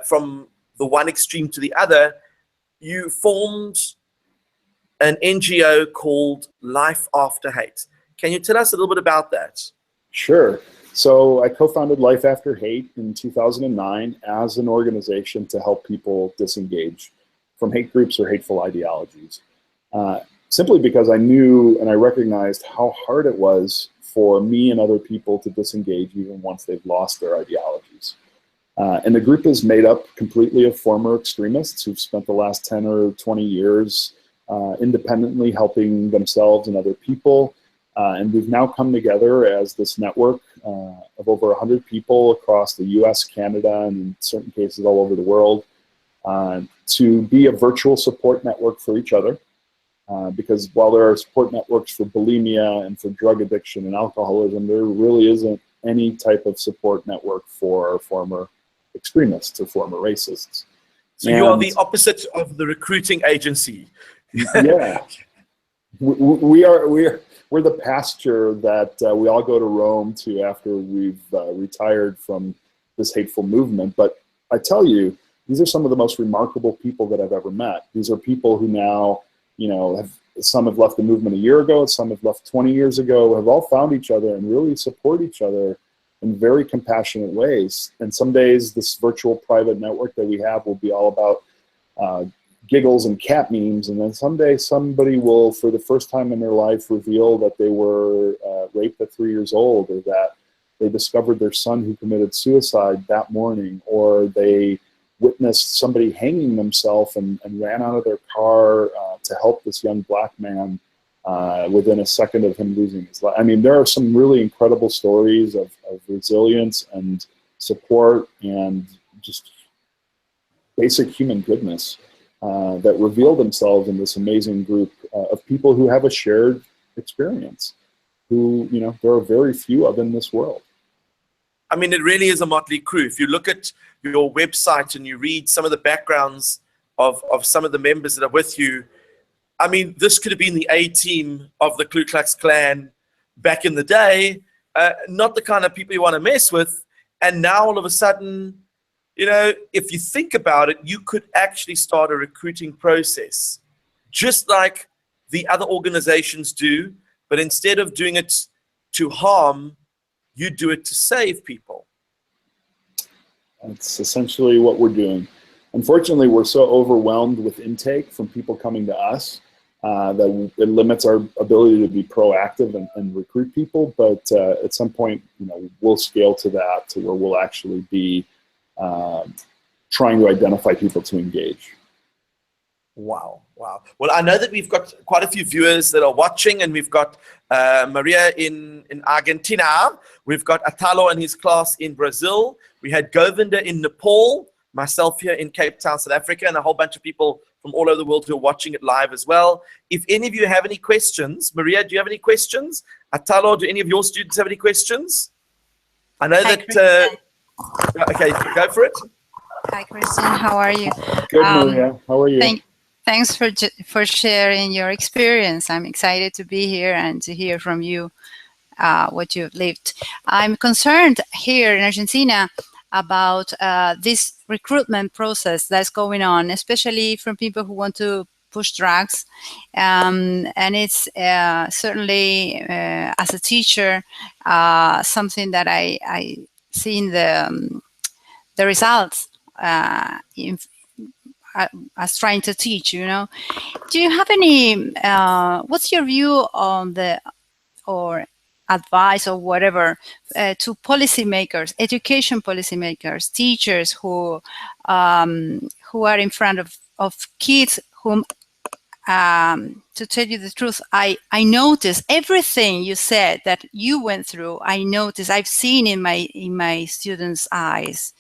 from the one extreme to the other. You formed an NGO called Life After Hate. Can you tell us a little bit about that? Sure. So I co-founded Life After Hate in 2009 as an organization to help people disengage from hate groups or hateful ideologies. Simply because I knew and I recognized how hard it was for me and other people to disengage even once they've lost their ideologies. And the group is made up completely of former extremists who've spent the last 10 or 20 years independently helping themselves and other people. And we've now come together as this network of over 100 people across the US, Canada, and in certain cases all over the world to be a virtual support network for each other. Because while there are support networks for bulimia and for drug addiction and alcoholism, there really isn't any type of support network for former extremists or former racists. So you are the opposite of the recruiting agency. Yeah, we're the pasture that we all go to roam to after we've retired from this hateful movement. But I tell you, these are some of the most remarkable people that I've ever met. These are people who now, some have left the movement a year ago, some have left 20 years ago, have all found each other and really support each other in very compassionate ways. And some days this virtual private network that we have will be all about giggles and cat memes, and then someday somebody will, for the first time in their life, reveal that they were raped at 3 years old, or that they discovered their son who committed suicide that morning, or they witnessed somebody hanging themselves and ran out of their car to help this young black man within a second of him losing his life. I mean, there are some really incredible stories of resilience and support and just basic human goodness that reveal themselves in this amazing group of people who have a shared experience, who, there are very few of in this world. I mean, it really is a motley crew. If you look at your website and you read some of the backgrounds of some of the members that are with you, I mean, this could have been the A-team of the Ku Klux Klan back in the day, not the kind of people you want to mess with. And now all of a sudden, if you think about it, you could actually start a recruiting process, just like the other organizations do, but instead of doing it to harm, you do it to save people. That's essentially what we're doing. Unfortunately, we're so overwhelmed with intake from people coming to us that it limits our ability to be proactive and recruit people. But at some point, we'll scale to that, to where we'll actually be trying to identify people to engage. Wow. Well, I know that we've got quite a few viewers that are watching, and we've got Maria in Argentina. We've got Atalo and his class in Brazil. We had Govinda in Nepal, myself here in Cape Town, South Africa, and a whole bunch of people from all over the world who are watching it live as well. If any of you have any questions, Maria, do you have any questions? Atalo, do any of your students have any questions? I know that... okay, go for it. Hi, Christian. How are you? Good, Maria. How are you? Thanks for sharing your experience. I'm excited to be here and to hear from you what you've lived. I'm concerned here in Argentina about this recruitment process that's going on, especially from people who want to push drugs. And it's certainly, as a teacher, something that I see in the results as trying to teach, Do you have any, what's your view on or advice or whatever to policymakers, education policymakers, teachers who are in front of kids whom, to tell you the truth, I noticed everything you said that you went through. I've seen in my students' eyes,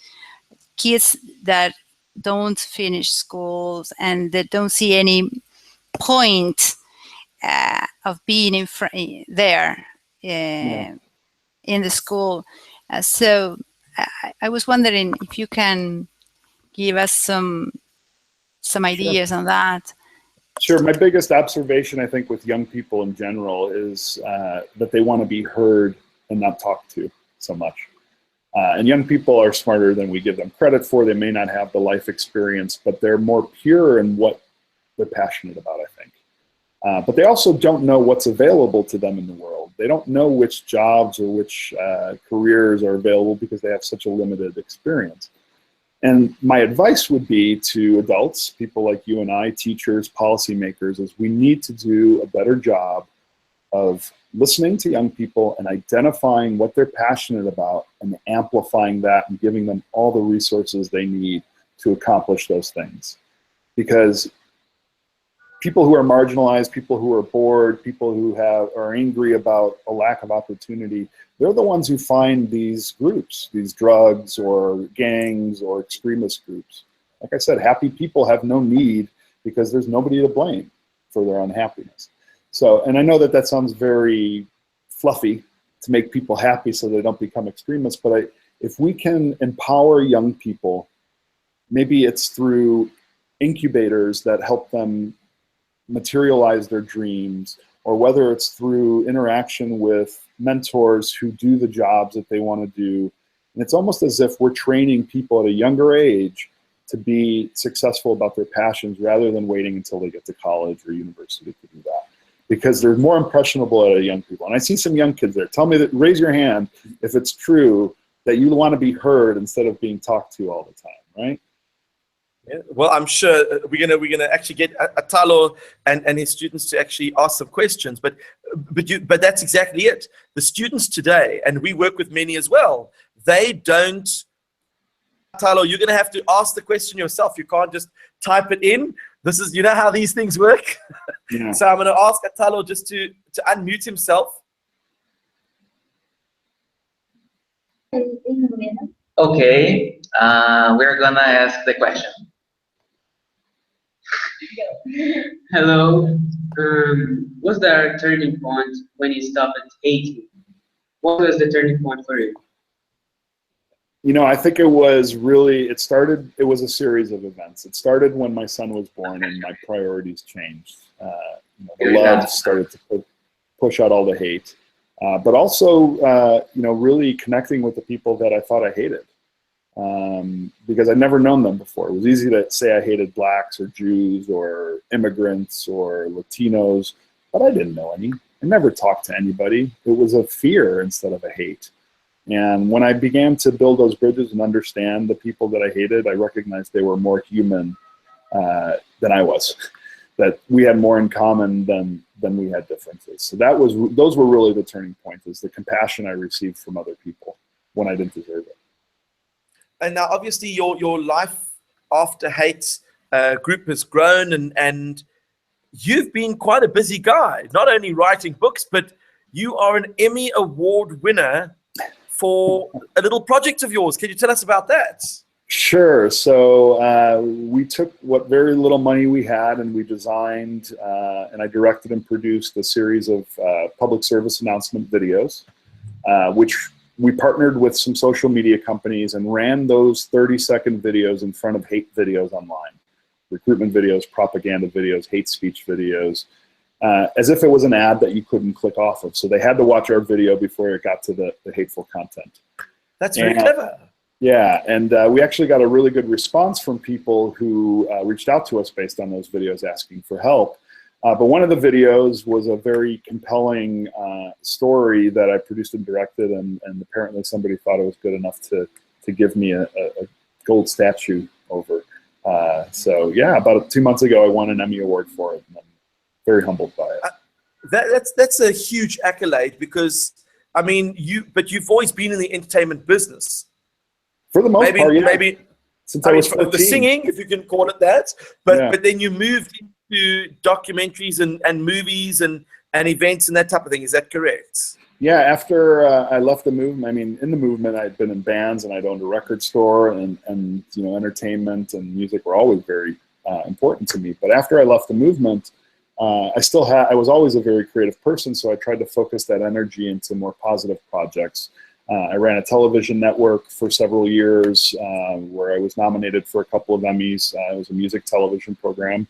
kids that don't finish schools and that don't see any point of being there in the school. So I was wondering if you can give us some ideas on that. Sure. My biggest observation, I think, with young people in general is that they want to be heard and not talked to so much. And young people are smarter than we give them credit for. They may not have the life experience, but they're more pure in what they're passionate about, I think. But they also don't know what's available to them in the world. They don't know which jobs or which careers are available because they have such a limited experience. And my advice would be to adults, people like you and I, teachers, policymakers, is we need to do a better job of listening to young people and identifying what they're passionate about and amplifying that and giving them all the resources they need to accomplish those things. Because people who are marginalized, people who are bored, people who are angry about a lack of opportunity, they're the ones who find these groups, these drugs or gangs or extremist groups. Like I said, happy people have no need because there's nobody to blame for their unhappiness. So, and I know that that sounds very fluffy to make people happy so they don't become extremists, but if we can empower young people, maybe it's through incubators that help them materialize their dreams, or whether it's through interaction with mentors who do the jobs that they want to do. And it's almost as if we're training people at a younger age to be successful about their passions rather than waiting until they get to college or university to do that. Because they're more impressionable at young people. And I see some young kids there. Tell me that, raise your hand if it's true that you want to be heard instead of being talked to all the time, right? Yeah, well, I'm sure we're gonna actually get Atalo and his students to actually ask some questions. But that's exactly it. The students today, and we work with many as well, they don't. Atalo, you're gonna have to ask the question yourself. You can't just type it in. This is, you know how these things work. Yeah. So I'm gonna ask Atalo just to unmute himself. Okay, we're gonna ask the question. Hello. Was there a turning point when you stopped hating? What was the turning point for you? You know, I think it was a series of events. It started when my son was born and my priorities changed. The love started to push out all the hate. But also, really connecting with the people that I thought I hated. Because I'd never known them before. It was easy to say I hated blacks or Jews or immigrants or Latinos, but I didn't know any. I never talked to anybody. It was a fear instead of a hate. And when I began to build those bridges and understand the people that I hated, I recognized they were more human than I was. That we had more in common than we had differences. So those were really the turning points, is the compassion I received from other people when I didn't deserve it. And now, obviously, your life after hate group has grown, and you've been quite a busy guy. Not only writing books, but you are an Emmy Award winner for a little project of yours. Can you tell us about that? Sure. So we took what very little money we had, and we designed and I directed and produced a series of public service announcement videos, which we partnered with some social media companies and ran those 30-second videos in front of hate videos online. Recruitment videos, propaganda videos, hate speech videos, as if it was an ad that you couldn't click off of. So they had to watch our video before it got to the hateful content. That's very clever. Yeah, and we actually got a really good response from people who reached out to us based on those videos asking for help. But one of the videos was a very compelling story that I produced and directed, and apparently somebody thought it was good enough to give me a gold statue over. So yeah, about 2 months ago, I won an Emmy Award for it, and I'm very humbled by it. That's a huge accolade, because I mean, you've always been in the entertainment business. For the most part, yeah. Maybe since I was 14. The singing, if you can call it that, but then you moved into documentaries and movies and events and that type of thing. Is that correct? Yeah, after I left the movement, I mean, in the movement, I'd been in bands and I'd owned a record store, and entertainment and music were always very important to me. But after I left the movement, I was always a very creative person, so I tried to focus that energy into more positive projects. I ran a television network for several years where I was nominated for a couple of Emmys. It was a music television program.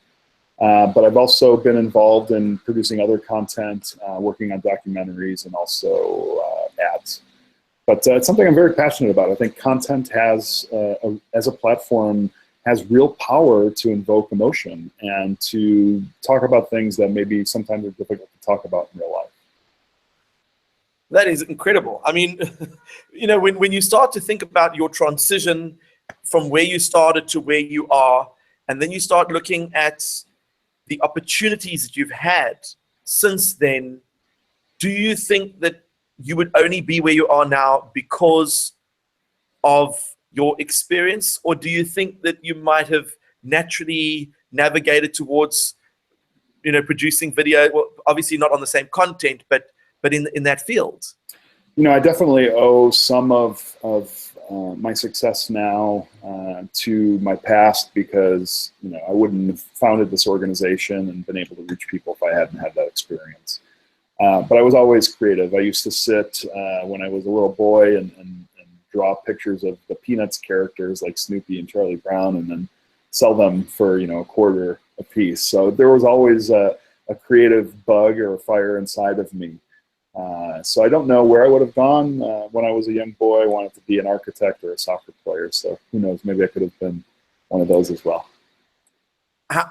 But I've also been involved in producing other content, working on documentaries and also ads. But it's something I'm very passionate about. I think content has, as a platform, has real power to invoke emotion and to talk about things that maybe sometimes are difficult to talk about in real life. That is incredible. I mean, when you start to think about your transition from where you started to where you are, and then you start looking at the opportunities that you've had since then, do you think that you would only be where you are now because of your experience, or do you think that you might have naturally navigated towards, you know, producing video? Well, obviously not on the same content, but in that field. You know, I definitely owe some of my success now to my past, because, you know, I wouldn't have founded this organization and been able to reach people if I hadn't had that experience. But I was always creative. I used to sit when I was a little boy and draw pictures of the Peanuts characters like Snoopy and Charlie Brown, and then sell them for, you know, $0.25 a piece. So there was always a creative bug or a fire inside of me. So I don't know where I would have gone when I was a young boy. I wanted to be an architect or a soccer player. So who knows, maybe I could have been one of those as well.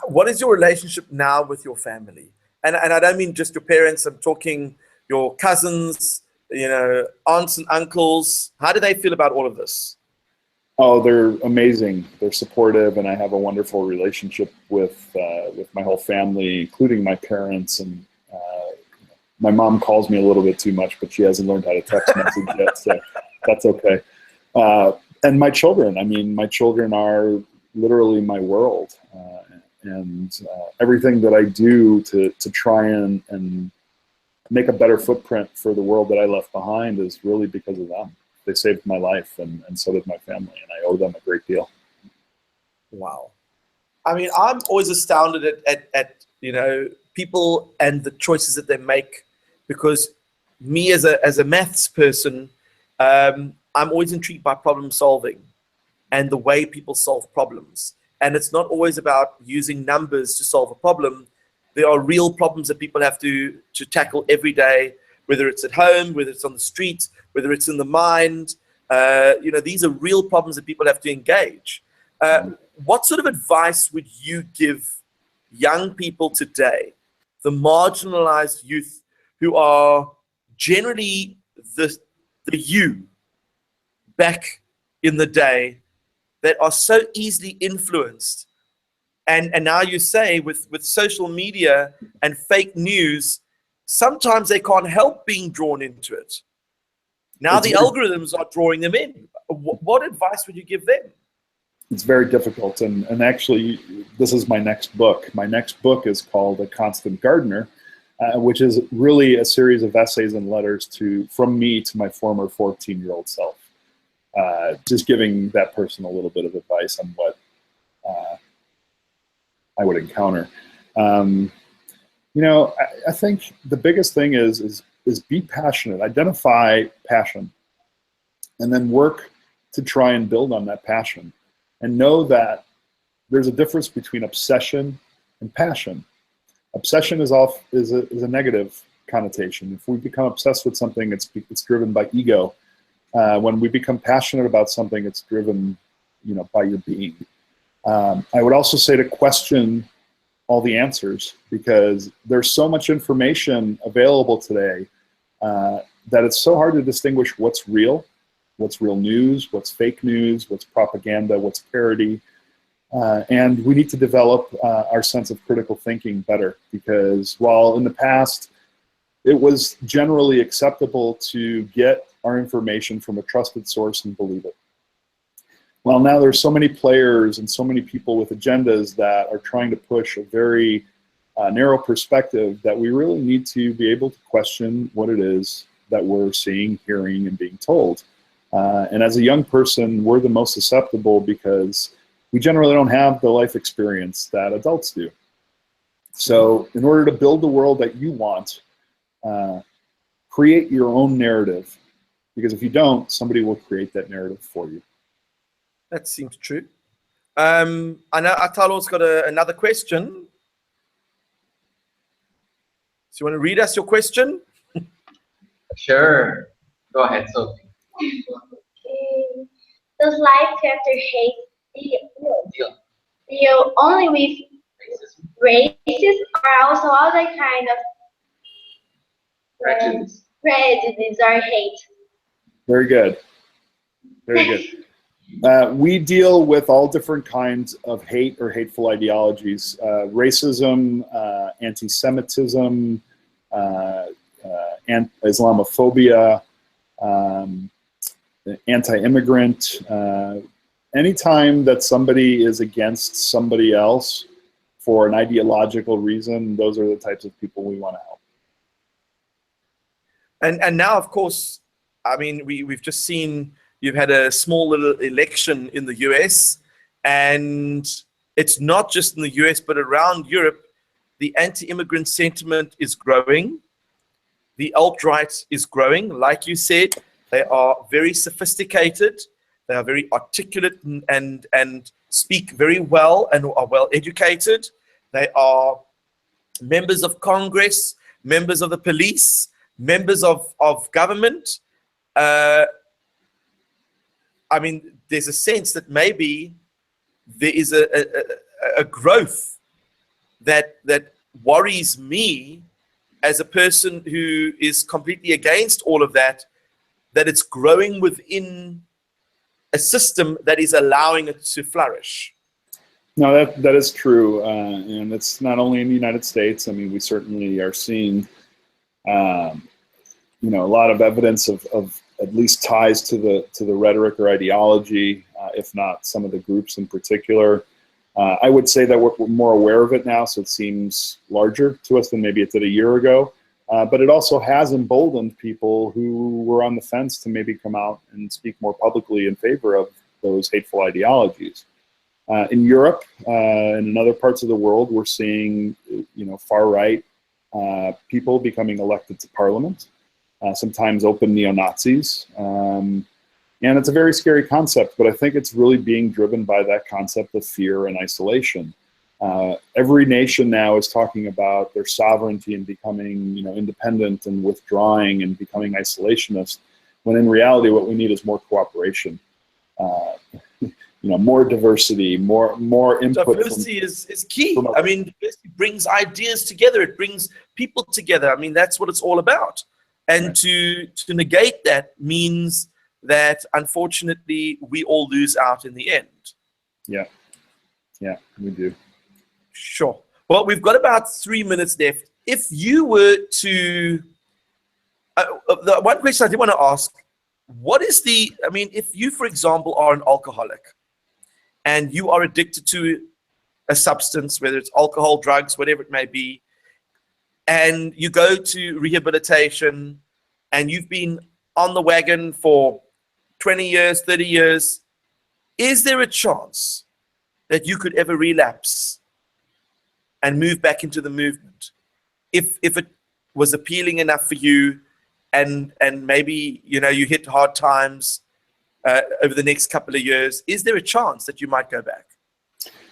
What is your relationship now with your family? And I don't mean just your parents, I'm talking your cousins, you know, aunts and uncles. How do they feel about all of this? Oh, they're amazing. They're supportive, and I have a wonderful relationship with my whole family, including my parents. And my mom calls me a little bit too much, but she hasn't learned how to text message yet, so that's okay. And my children, I mean, my children are literally my world. And everything that I do to try and make a better footprint for the world that I left behind is really because of them. They saved my life, and so did my family, and I owe them a great deal. Wow. I mean, I'm always astounded at you know, people and the choices that they make, because me as a maths person, I'm always intrigued by problem solving and the way people solve problems. And it's not always about using numbers to solve a problem. There are real problems that people have to tackle every day, whether it's at home, whether it's on the street, whether it's in the mind. You know, these are real problems that people have to engage. What sort of advice would you give young people today, the marginalized youth who are generally the you back in the day, that are so easily influenced? And now you say with social media and fake news, sometimes they can't help being drawn into it. Now the algorithms are drawing them in. What advice would you give them? It's very difficult, and actually, this is my next book. My next book is called A Constant Gardener, which is really a series of essays and letters from me to my former 14-year-old self. Just giving that person a little bit of advice on what I would encounter. You know, I think the biggest thing is be passionate. Identify passion, and then work to try and build on that passion. And know that there's a difference between obsession and passion. Obsession is a negative connotation. If we become obsessed with something, it's driven by ego. When we become passionate about something, it's driven, you know, by your being. I would also say to question all the answers, because there's so much information available today that it's so hard to distinguish what's real news, what's fake news, what's propaganda, what's parody. And we need to develop our sense of critical thinking better, because while in the past it was generally acceptable to get our information from a trusted source and believe it, well, now there's so many players and so many people with agendas that are trying to push a very narrow perspective, that we really need to be able to question what it is that we're seeing, hearing, and being told. And as a young person, we're the most susceptible because we generally don't have the life experience that adults do. So in order to build the world that you want, create your own narrative, because if you don't, somebody will create that narrative for you. That seems true. I know Atalo's got another question. So you want to read us your question? Sure. Go ahead, Sophie. Okay. Does life after hate deal only with races, or also other kind of prejudice or hate? Very good. Very good. We deal with all different kinds of hate or hateful ideologies. Racism, anti-Semitism, Islamophobia, anti-immigrant. Anytime that somebody is against somebody else for an ideological reason, those are the types of people we want to help. And now, of course, I mean, we've just seen you've had a small little election in the US, and it's not just in the US, but around Europe, the anti-immigrant sentiment is growing. The alt-right is growing. Like you said, they are very sophisticated. They are very articulate and speak very well and are well educated. They are members of Congress, members of the police, members of government. I mean, there's a sense that maybe there is a growth that worries me as a person who is completely against all of that, that it's growing within a system that is allowing it to flourish. No, that is true, and it's not only in the United States. I mean, we certainly are seeing, a lot of evidence of at least ties to the rhetoric or ideology, if not some of the groups in particular. I would say that we're more aware of it now, so it seems larger to us than maybe it did a year ago. But it also has emboldened people who were on the fence to maybe come out and speak more publicly in favor of those hateful ideologies. In Europe and in other parts of the world, we're seeing, far-right people becoming elected to parliament, sometimes open neo-Nazis. And it's a very scary concept, but I think it's really being driven by that concept of fear and isolation. Every nation now is talking about their sovereignty and becoming, independent and withdrawing and becoming isolationist, when in reality what we need is more cooperation, more diversity, more input. Diversity is key. I mean, diversity brings ideas together. It brings people together. I mean, that's what it's all about. And right. to negate that means that unfortunately we all lose out in the end. Yeah, we do. Sure. Well, we've got about 3 minutes left. If you were to, the one question I did want to ask, if you, for example, are an alcoholic and you are addicted to a substance, whether it's alcohol, drugs, whatever it may be, and you go to rehabilitation and you've been on the wagon for 20 years, 30 years, is there a chance that you could ever relapse and move back into the movement if it was appealing enough for you, and maybe you hit hard times over the next couple of years? Is there a chance that you might go back?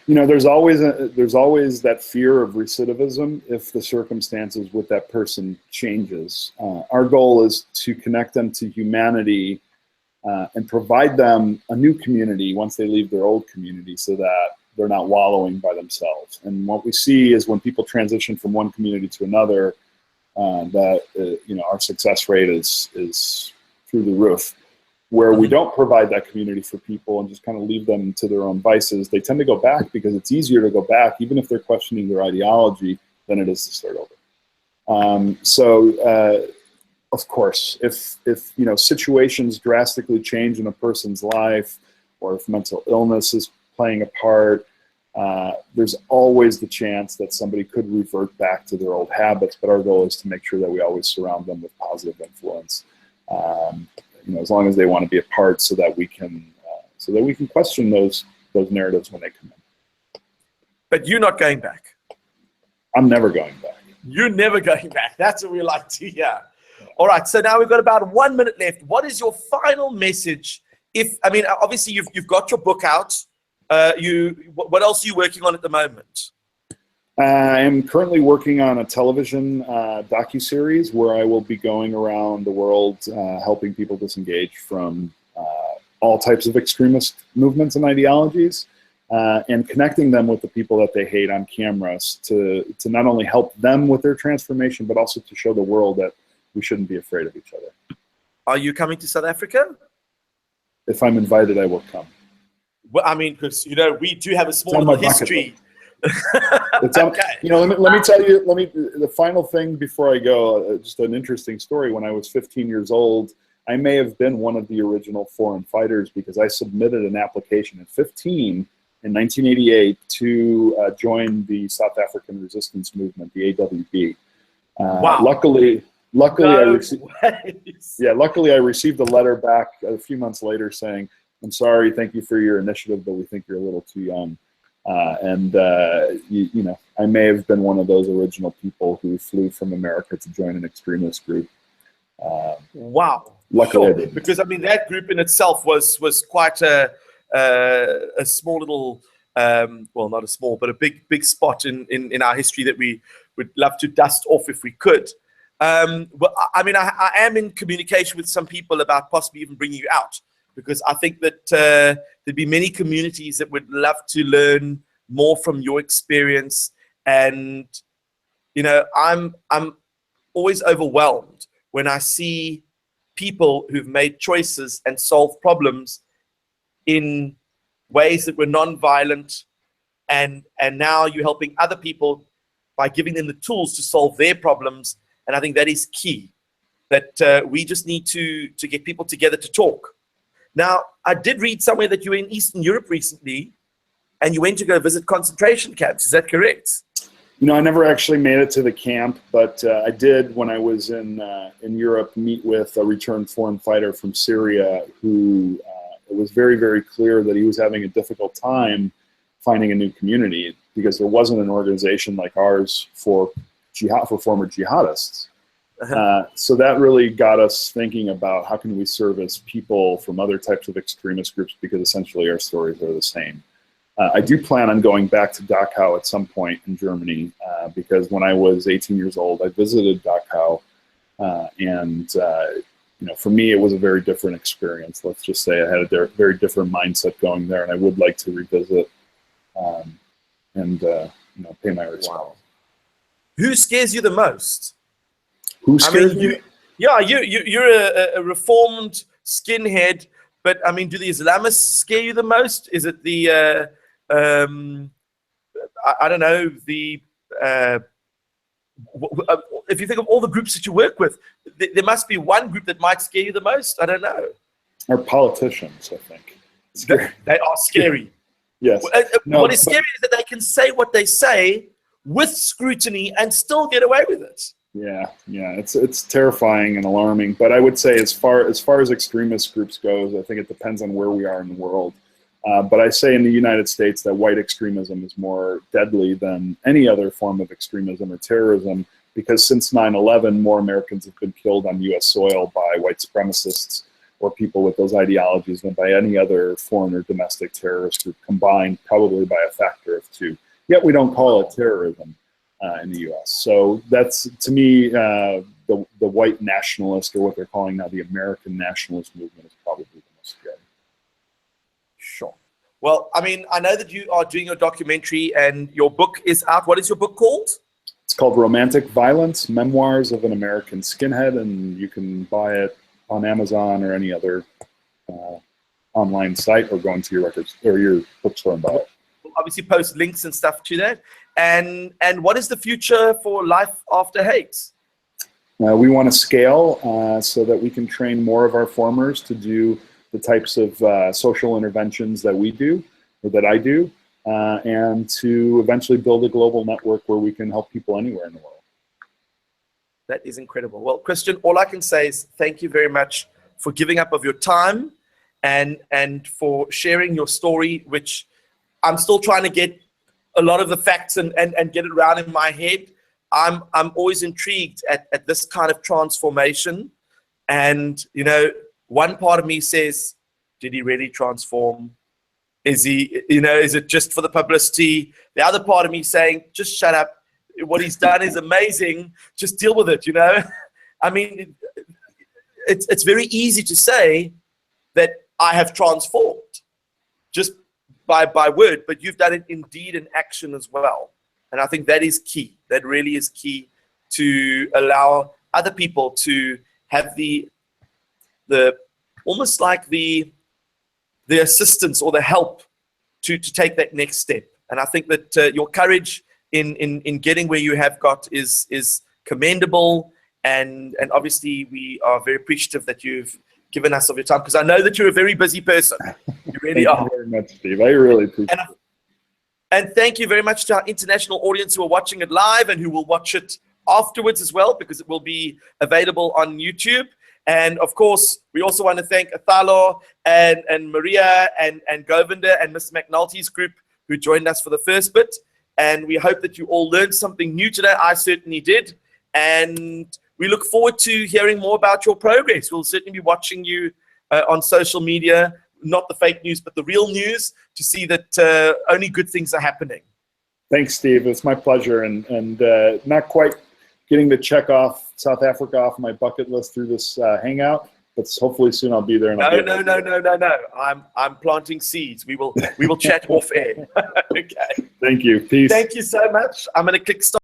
There's always that fear of recidivism if the circumstances with that person changes. Our goal is to connect them to humanity and provide them a new community once they leave their old community, so that they're not wallowing by themselves. And what we see is when people transition from one community to another, our success rate is through the roof. Where we don't provide that community for people and just kind of leave them to their own vices, they tend to go back because it's easier to go back, even if they're questioning their ideology, than it is to start over. Of course, if situations drastically change in a person's life, or if mental illness is playing a part, there's always the chance that somebody could revert back to their old habits. But our goal is to make sure that we always surround them with positive influence, as long as they want to be a part, so that we can question those narratives when they come in. But you're not going back. I'm never going back. You're never going back. That's what we like to hear. All right, so now we've got about 1 minute left. What is your final message? Obviously you've got your book out. What else are you working on at the moment? I am currently working on a television docuseries where I will be going around the world helping people disengage from all types of extremist movements and ideologies, and connecting them with the people that they hate on cameras to not only help them with their transformation, but also to show the world that we shouldn't be afraid of each other. Are you coming to South Africa? If I'm invited, I will come. Well, because we do have a small little history. It's, Okay. you know, let me tell you, the final thing before I go, just an interesting story. When I was 15 years old, I may have been one of the original foreign fighters because I submitted an application at 15 in 1988 to join the South African resistance movement, the AWB. Wow. Luckily, No luckily I received a letter back a few months later saying, "I'm sorry, thank you for your initiative, but we think you're a little too young." You know, I may have been one of those original people who flew from America to join an extremist group. Wow. Luckily, Sure. I didn't. Because I mean that group in itself was quite a small little, well, not a small, but a big spot in our history that we would love to dust off if we could. But I mean, I am in communication with some people about possibly even bringing you out, because I think that there'd be many communities that would love to learn more from your experience. And you know, I'm always overwhelmed when I see people who've made choices and solved problems in ways that were non-violent, and now you're helping other people by giving them the tools to solve their problems. And I think that is key, that we just need to get people together to talk. Now, I did read somewhere that you were in Eastern Europe recently, and you went to go visit concentration camps. Is that correct? You know, I never actually made it to the camp, but I did, when I was in Europe, meet with a returned foreign fighter from Syria who it was very, very clear that he was having a difficult time finding a new community because there wasn't an organization like ours for former jihadists. So that really got us thinking about how can we service people from other types of extremist groups, because essentially our stories are the same. I do plan on going back to Dachau at some point in Germany, because when I was 18 years old, I visited Dachau, and you know, for me, it was a very different experience. Let's just say I had a very different mindset going there, and I would like to revisit and you know, pay my respects. Wow. Who scares you the most? Who scares me? You're a reformed skinhead, but I mean, do the Islamists scare you the most? Is it the I don't know, the if you think of all the groups that you work with, there must be one group that might scare you the most. I don't know. Our politicians, I think. They are scary. Yes. What is scary is that they can say what they say with scrutiny and still get away with it. Yeah, it's terrifying and alarming. But I would say, as far as extremist groups goes, I think it depends on where we are in the world. But I say in the United States that white extremism is more deadly than any other form of extremism or terrorism, because since 9/11, more Americans have been killed on U.S. soil by white supremacists or people with those ideologies than by any other foreign or domestic terrorist group combined, probably by a factor of 2. Yet we don't call it terrorism in the U.S. So that's, to me, the white nationalist, or what they're calling now the American nationalist movement, is probably the most scary. Sure. Well, I mean, I know that you are doing your documentary and your book is out. What is your book called? It's called Romantic Violence, Memoirs of an American Skinhead, and you can buy it on Amazon or any other online site, or go into your records or your bookstore and buy it. We'll obviously post links and stuff to that. And what is the future for Life After Hate? We want to scale so that we can train more of our formers to do the types of social interventions that we do, or that I do, and to eventually build a global network where we can help people anywhere in the world. That is incredible. Well, Christian, all I can say is thank you very much for giving up of your time and for sharing your story, which I'm still trying to get a lot of the facts and get it around in my head. I'm always intrigued at this kind of transformation. And, you know, one part of me says, did he really transform? Is he, you know, is it just for the publicity? The other part of me saying, just shut up. What he's done is amazing. Just deal with it, you know? I mean, it's very easy to say that I have transformed just by word, but you've done it in deed and action as well. And I think that is key. That really is key, to allow other people to have the almost like the assistance or the help to take that next step. And I think that your courage in getting where you have got is commendable. And obviously we are very appreciative that you've given us of your time, because I know that you're a very busy person. You really are. Thank you very much, Steve. I really appreciate it. And thank you very much to our international audience who are watching it live and who will watch it afterwards as well, because it will be available on YouTube. And of course, we also want to thank Athalo and Maria and Govinda and Mr. McNulty's group who joined us for the first bit. And we hope that you all learned something new today. I certainly did. And we look forward to hearing more about your progress. We'll certainly be watching you on social media, not the fake news, but the real news, to see that only good things are happening. Thanks, Steve. It's my pleasure. And not quite getting to check off South Africa off my bucket list through this hangout, but hopefully soon I'll be there. And No. I'm planting seeds. We will chat off air. Okay. Thank you. Peace. Thank you so much. I'm going to click start.